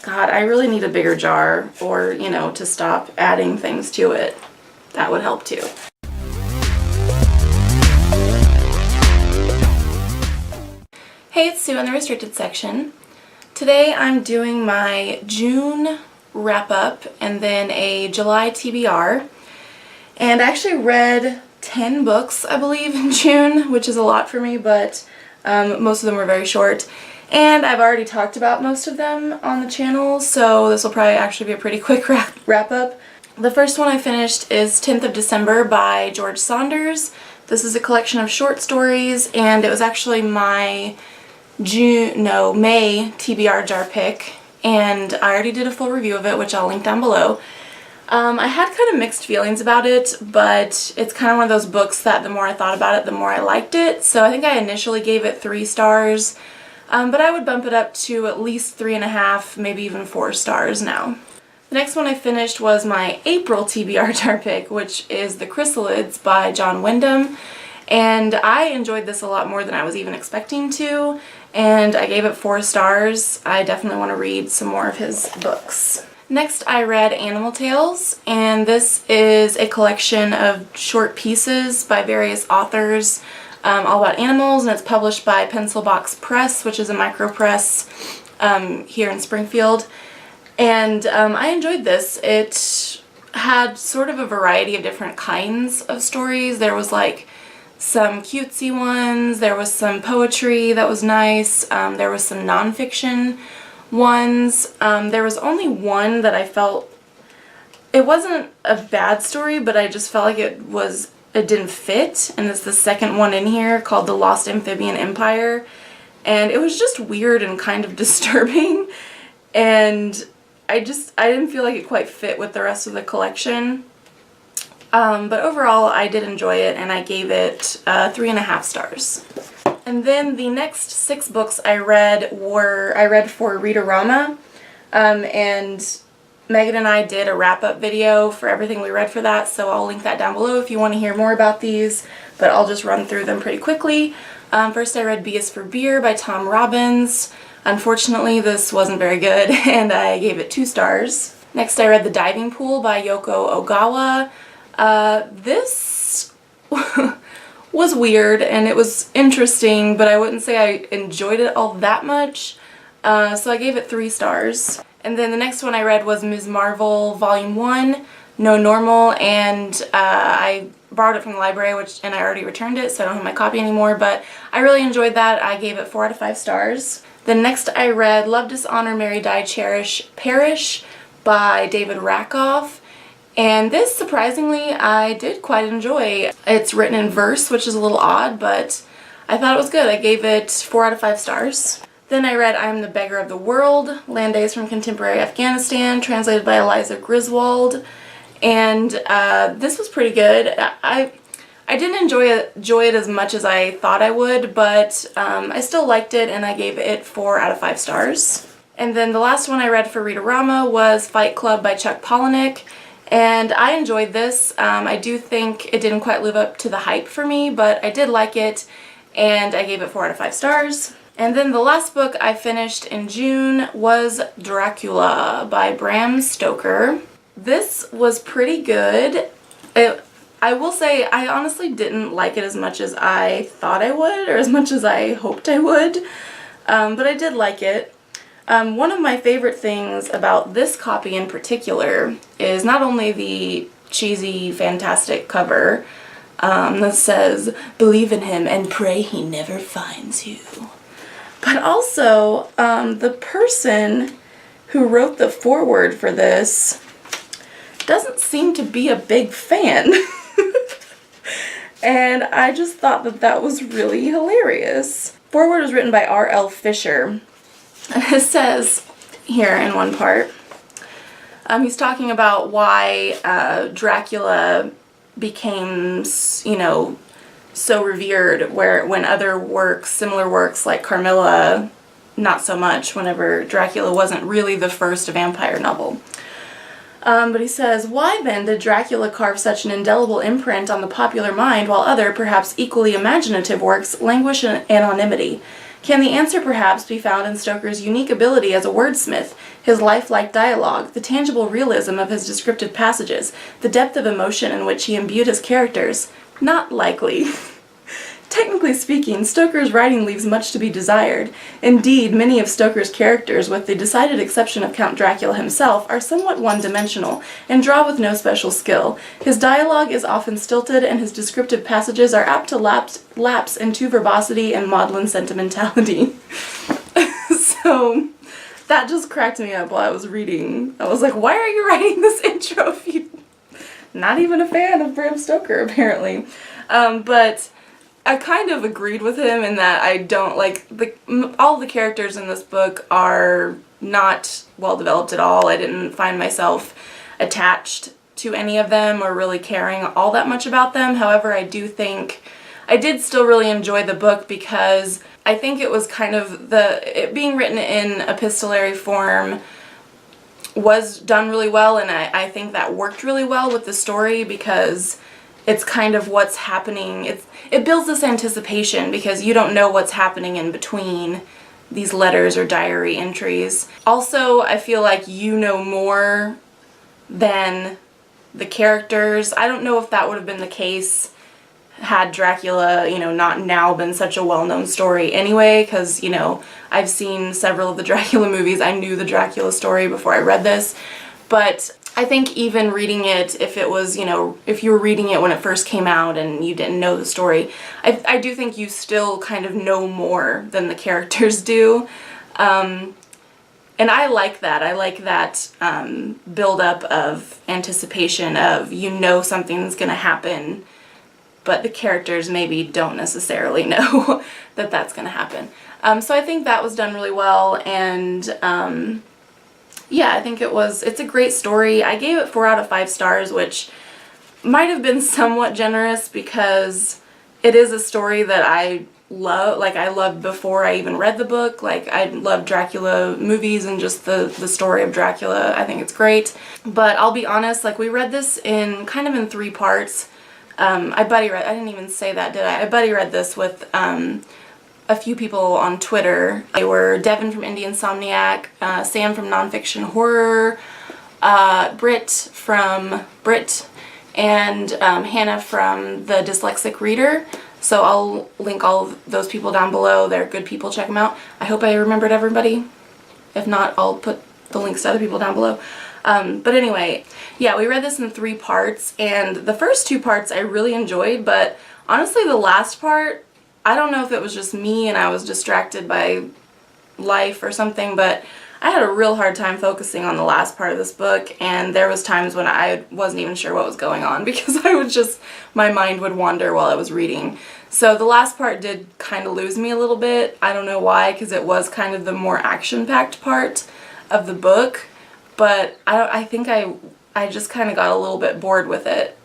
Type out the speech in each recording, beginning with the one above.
God, I really need a bigger jar, or, you know, to stop adding things to it. That would help too. Hey, it's Sue in the restricted section. Today I'm doing my June wrap-up and then a July TBR. And I actually read 10 books, I believe, in June, which is a lot for me, but most of them were very short. And I've already talked about most of them on the channel, so this will probably actually be a pretty quick wrap-up. The first one I finished is 10th of December by George Saunders. This is a collection of short stories, and it was actually my May TBR jar pick, and I already did a full review of it, which I'll link down below. I had kind of mixed feelings about it, but it's kind of one of those books that the more I thought about it, the more I liked it. So I think I initially gave it 3 stars, but I would bump it up to at least 3.5, maybe even 4 stars now. The next one I finished was my April TBR jar pick, which is The Chrysalids by John Wyndham. And I enjoyed this a lot more than I was even expecting to, and I gave it 4 stars. I definitely want to read some more of his books. Next I read Animal Tales, and this is a collection of short pieces by various authors all about animals, and it's published by Pencil Box Press, which is a micro press here in Springfield. And I enjoyed this. It had sort of a variety of different kinds of stories. There was like some cutesy ones, there was some poetry that was nice, there was some nonfiction ones. There was only one that I felt, it wasn't a bad story, but I just felt like it didn't fit, and it's the second one in here, called The Lost Amphibian Empire, and it was just weird and kind of disturbing, and I didn't feel like it quite fit with the rest of the collection. But overall, I did enjoy it, and I gave it 3.5 stars. And then the next 6 books I read for Read-A-Rama, and Megan and I did a wrap-up video for everything we read for that, so I'll link that down below if you want to hear more about these, but I'll just run through them pretty quickly. First I read B is for Beer by Tom Robbins. Unfortunately, this wasn't very good, and I gave it 2 stars. Next I read The Diving Pool by Yoko Ogawa. This was weird, and it was interesting, but I wouldn't say I enjoyed it all that much, so I gave it 3 stars. And then the next one I read was Ms. Marvel Volume 1, No Normal, and I borrowed it from the library, and I already returned it, so I don't have my copy anymore, but I really enjoyed that. I gave it 4 out of 5 stars. Then next I read Love, Dishonor, Marry, Die, Cherish, Perish by David Rakoff. And this, surprisingly, I did quite enjoy. It's written in verse, which is a little odd, but I thought it was good. I gave it 4 out of 5 stars. Then I read I Am the Beggar of the World, Land Days from Contemporary Afghanistan, translated by Eliza Griswold. And this was pretty good. I didn't enjoy it as much as I thought I would, but I still liked it, and I gave it 4 out of 5 stars. And then the last one I read for Read-A-Rama was Fight Club by Chuck Palahniuk. And I enjoyed this. I do think it didn't quite live up to the hype for me, but I did like it, and I gave it 4 out of 5 stars. And then the last book I finished in June was Dracula by Bram Stoker. This was pretty good. I will say I honestly didn't like it as much as I thought I would, or as much as I hoped I would, but I did like it. One of my favorite things about this copy in particular is not only the cheesy, fantastic cover that says, "Believe in him and pray he never finds you," but also the person who wrote the foreword for this doesn't seem to be a big fan. And I just thought that was really hilarious. Foreword was written by R.L. Fisher. It says here in one part, he's talking about why Dracula became, you know, so revered, when other works, similar works like Carmilla, not so much, whenever Dracula wasn't really the first vampire novel. But he says, why then did Dracula carve such an indelible imprint on the popular mind while other, perhaps equally imaginative works languish in anonymity? Can the answer perhaps be found in Stoker's unique ability as a wordsmith, his lifelike dialogue, the tangible realism of his descriptive passages, the depth of emotion in which he imbued his characters. Not likely. Technically speaking, Stoker's writing leaves much to be desired. Indeed, many of Stoker's characters, with the decided exception of Count Dracula himself, are somewhat one-dimensional, and draw with no special skill. His dialogue is often stilted, and his descriptive passages are apt to lapse into verbosity and maudlin sentimentality. So, that just cracked me up while I was reading. I was like, why are you writing this intro if you're not even a fan of Bram Stoker, apparently? But I kind of agreed with him in that I don't like all the characters in this book are not well developed at all. I didn't find myself attached to any of them or really caring all that much about them. However, I did still really enjoy the book because I think it was kind of it being written in epistolary form was done really well, and I think that worked really well with the story because it's kind of what's happening. It builds this anticipation because you don't know what's happening in between these letters or diary entries. Also, I feel like you know more than the characters. I don't know if that would have been the case had Dracula, not now been such a well-known story anyway, because, I've seen several of the Dracula movies. I knew the Dracula story before I read this, but I think even reading it, if it was, if you were reading it when it first came out and you didn't know the story, I do think you still kind of know more than the characters do. And I like that. I like that build-up of anticipation of something's going to happen, but the characters maybe don't necessarily know that that's going to happen. So I think that was done really well, and yeah, I think it's a great story. I gave it 4 out of 5 stars, which might have been somewhat generous because it is a story that I love. Like, I loved before I even read the book. Like, I love Dracula movies and just the story of Dracula. I think it's great. But I'll be honest, like, we read this in 3 parts. I didn't even say that, did I? I buddy read this with a few people on Twitter. They were Devin from Indie Insomniac, Sam from Nonfiction Horror, Britt from Brit, and Hannah from The Dyslexic Reader. So I'll link all of those people down below. They're good people. Check them out. I hope I remembered everybody. If not, I'll put the links to other people down below. But anyway, yeah, we read this in 3 parts, and the first 2 parts I really enjoyed, but honestly the last part, I don't know if it was just me and I was distracted by life or something, but I had a real hard time focusing on the last part of this book, and there was times when I wasn't even sure what was going on because my mind would wander while I was reading. So the last part did kind of lose me a little bit. I don't know why, because it was kind of the more action-packed part of the book, but I think I just kind of got a little bit bored with it.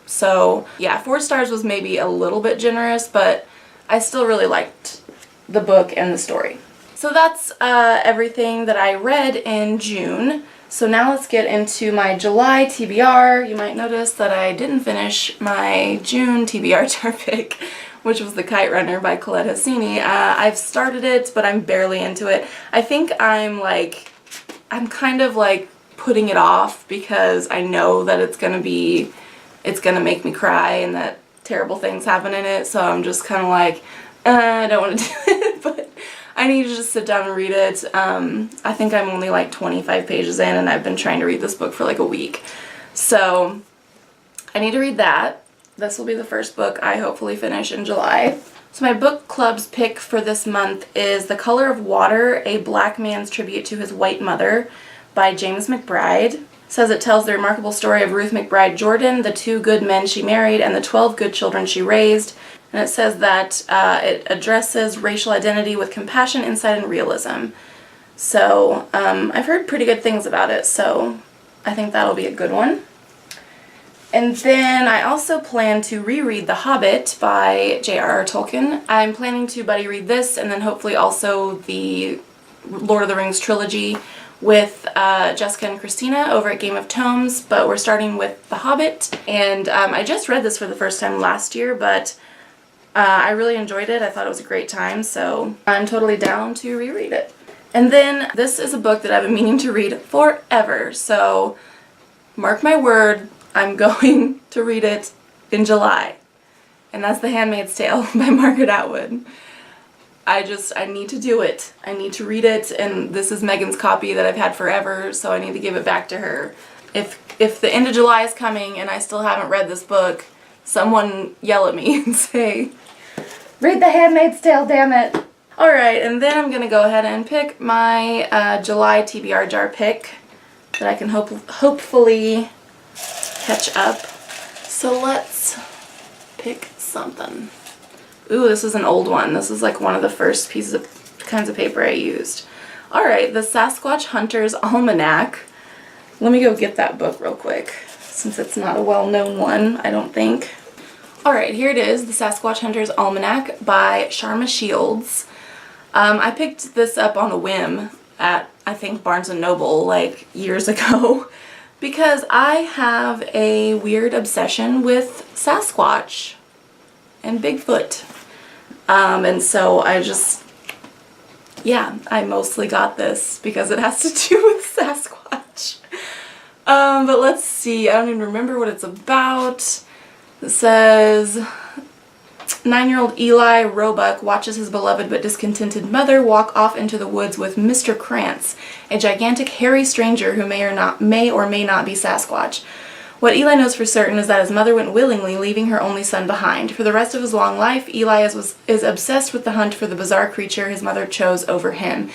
So yeah, 4 stars was maybe a little bit generous, but I still really liked the book and the story. So that's everything that I read in June. So now let's get into my July TBR. You might notice that I didn't finish my June TBR jar pick, which was The Kite Runner by Colette Hassini. I've started it, but I'm barely into it. I think I'm kind of like putting it off because I know that it's gonna make me cry and that terrible things happen in it, so I'm just kind of like, I don't want to do it, but I need to just sit down and read it. I think I'm only like 25 pages in, and I've been trying to read this book for like a week. So I need to read that. This will be the first book I hopefully finish in July. So my book club's pick for this month is The Color of Water, A Black Man's Tribute to His White Mother by James McBride. It says it tells the remarkable story of Ruth McBride Jordan, the 2 good men she married, and the 12 good children she raised. And it says that it addresses racial identity with compassion, insight, and realism. So I've heard pretty good things about it, so I think that'll be a good one. And then I also plan to reread The Hobbit by J.R.R. Tolkien. I'm planning to buddy read this and then hopefully also the Lord of the Rings trilogy with Jessica and Christina over at Game of Tomes, but we're starting with The Hobbit. And I just read this for the first time last year, but I really enjoyed it. I thought it was a great time, so I'm totally down to reread it. And then this is a book that I've been meaning to read forever, so mark my word, I'm going to read it in July. And that's The Handmaid's Tale by Margaret Atwood. I need to do it. I need to read it, and this is Megan's copy that I've had forever, so I need to give it back to her. If the end of July is coming and I still haven't read this book, someone yell at me and say, "Read The Handmaid's Tale, damn it!" Alright, and then I'm gonna go ahead and pick my July TBR jar pick that I can hopefully catch up. So let's pick something. Ooh, this is an old one. This is like one of the first kinds of paper I used. Alright, the Sasquatch Hunter's Almanac. Let me go get that book real quick, since it's not a well-known one, I don't think. Alright, here it is, the Sasquatch Hunter's Almanac by Sharma Shields. I picked this up on a whim at, I think, Barnes & Noble, like, years ago, because I have a weird obsession with Sasquatch and Bigfoot. And so I mostly got this because it has to do with Sasquatch. But let's see, I don't even remember what it's about. It says, 9-year-old Eli Roebuck watches his beloved but discontented mother walk off into the woods with Mr. Krantz, a gigantic hairy stranger who may or may not be Sasquatch. What Eli knows for certain is that his mother went willingly, leaving her only son behind. For the rest of his long life, Eli is obsessed with the hunt for the bizarre creature his mother chose over him.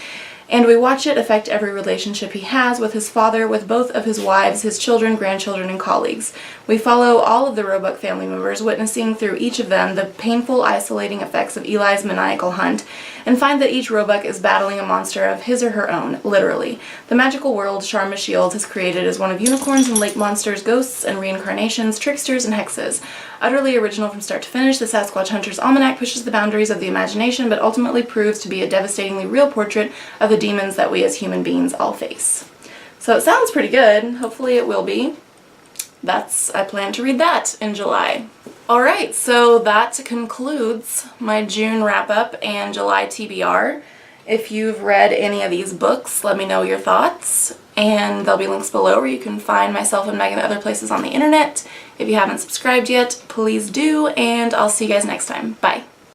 And we watch it affect every relationship he has with his father, with both of his wives, his children, grandchildren, and colleagues. We follow all of the Roebuck family members, witnessing through each of them the painful, isolating effects of Eli's maniacal hunt, and find that each Roebuck is battling a monster of his or her own, literally. The magical world Sharma Shields has created is one of unicorns and lake monsters, ghosts and reincarnations, tricksters and hexes. Utterly original from start to finish, the Sasquatch Hunter's Almanac pushes the boundaries of the imagination, but ultimately proves to be a devastatingly real portrait of the demons that we as human beings all face. So it sounds pretty good. Hopefully it will be. I plan to read that in July. Alright, so that concludes my June wrap-up and July TBR. If you've read any of these books, let me know your thoughts, and there'll be links below where you can find myself and Megan at other places on the internet. If you haven't subscribed yet, please do, and I'll see you guys next time. Bye!